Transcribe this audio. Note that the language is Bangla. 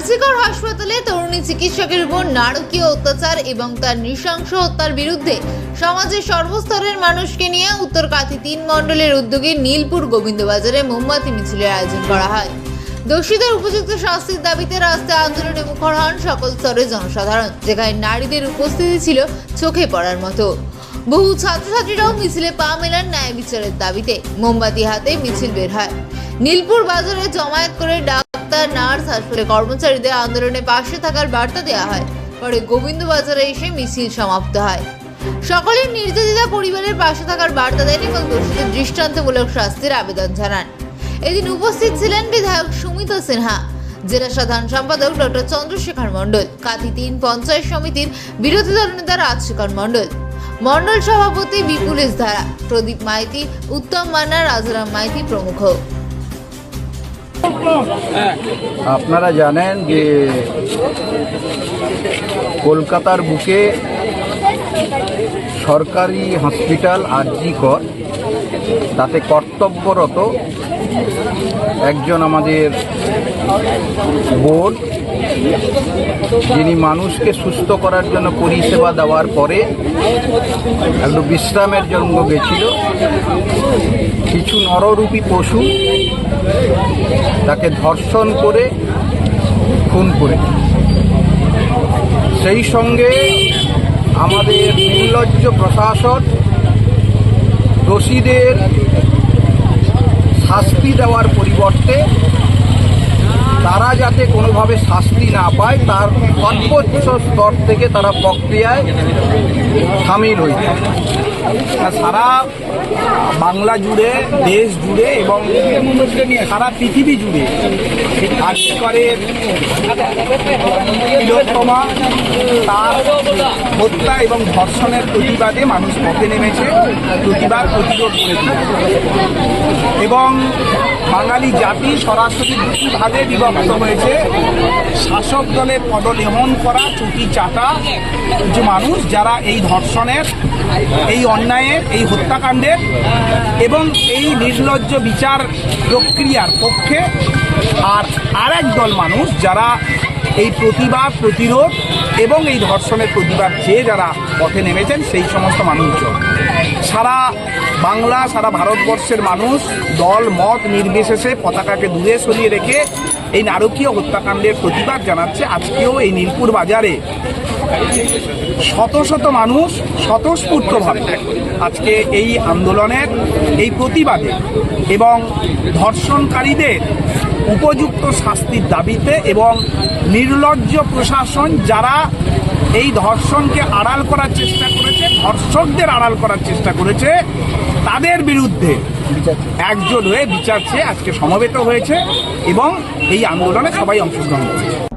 আরজিকর হাসপাতালে তরুণী চিকিৎসকের উপর নারকীয় অত্যাচার এবং তার নৃশংস হত্যার বিরুদ্ধে সমাজের সর্বস্তরের মানুষকে নিয়ে উত্তর কাঁথি 3 মণ্ডলের উদ্যোগে নীলপুর গোবিন্দবাজারে মোমবাতি মিছিলের আয়োজন করা হয়। দোষীদের উপযুক্ত শাস্তির দাবিতে রাস্তায় আন্দোলনে মুখর হন সকল স্তরের জনসাধারণ, যেখানে নারীদের উপস্থিতি ছিল চোখে পড়ার মতো। বহু ছাত্রছাত্রীরাও মিছিলে পা মেলান ন্যায় বিচারের দাবিতে। মোমবাতি হাতে মিছিল বের হয়। নীলপুর বাজারে জমায়েত করে ডাক্তার, নার্স, হাসপাতালের কর্মচারীদের আন্দোলনে পাশে থাকার বার্তা দেওয়া হয়। পরে গোবিন্দবাজারে এসে মিছিল সমাপ্ত হয়। সকলের নির্যাতিতা পরিবারের পাশে থাকার বার্তা দেন এবং দোষীদের দৃষ্টান্তমূলক শাস্তির আবেদন জানান। এদিন উপস্থিত ছিলেন বিধায়ক সুমিতা সিনহা, জেলা সাধারণ সম্পাদক ডক্টর চন্দ্রশেখর মণ্ডল, কাঁথি 3 পঞ্চায়েত সমিতির বিরোধী দলনেতা রাজশেখর মণ্ডল, মণ্ডল সভাপতি বিপুল ধারা, প্রদীপ মাইতি, উত্তম মান্না, রাজারাম মাইতি প্রমুখ। আপনারা জানেন যে কলকাতার বুকে সরকারি হসপিটাল আরজিকর, তাতে কর্তব্যরত একজন আমাদের বোন, যিনি মানুষকে সুস্থ করার জন্য পরিষেবা দেওয়ার পরে একটু বিশ্রামের জন্য গেছিল। কিছু নররূপী পশু তাকে ধর্ষণ করে খুন করে, সেই সঙ্গে আমাদের নির্লজ্জ প্রশাসন দোষীদের শাস্তি দেওয়ার পরিবর্তে তারা যাতে কোনোভাবে শাস্তি না পায় তার সর্বোচ্চ স্তর থেকে তারা প্রক্রিয়ায় সামিল হয়েছে। সারা বাংলা জুড়ে, দেশ জুড়ে এবং সারা পৃথিবী জুড়ে আজকের তিলোত্তমা তার হত্যা এবং ধর্ষণের প্রতিবাদে মানুষ পথে নেমেছে, প্রতিবাদ প্রতিরোধ করেছে এবং বাঙালি জাতি সরাসরি দুটি ভাগে বিভক্ত হয়েছে। শাসক দলের পদলেহন করা চুটি চাটা কিছু মানুষ, যারা এই ধর্ষণের, এই অন্যায়ের, এই হত্যাকাণ্ডের এবং এই নির্লজ্জ বিচার প্রক্রিয়ার পক্ষে, আর এক দল মানুষ যারা এই প্রতিবাদ প্রতিরোধ এবং এই ধর্ষণের প্রতিবাদ চেয়ে যারা পথে নেমেছেন, সেই সমস্ত মানুষজন সারা বাংলা, সারা ভারতবর্ষের মানুষ দল মত নির্বিশেষে পতাকাকে দূরে সরিয়ে রেখে এই নারকীয় হত্যাকাণ্ডের প্রতিবাদ জানাচ্ছে। আজকেও এই নীলপুর বাজারে শত শত মানুষ স্বতঃস্ফূর্তভাবে আজকে এই আন্দোলনের, এই প্রতিবাদে এবং ধর্ষণকারীদের উপযুক্ত শাস্তির দাবিতে এবং নির্লজ্জ প্রশাসন যারা এই ধর্ষণকে আড়াল করার চেষ্টা করেছে, ধর্ষকদের আড়াল করার চেষ্টা করেছে, তাদের বিরুদ্ধে একজোট হয়ে বিচার চেয়ে আজকে সমবেত হয়েছে এবং এই আন্দোলনে সবাই অংশগ্রহণ করেছে।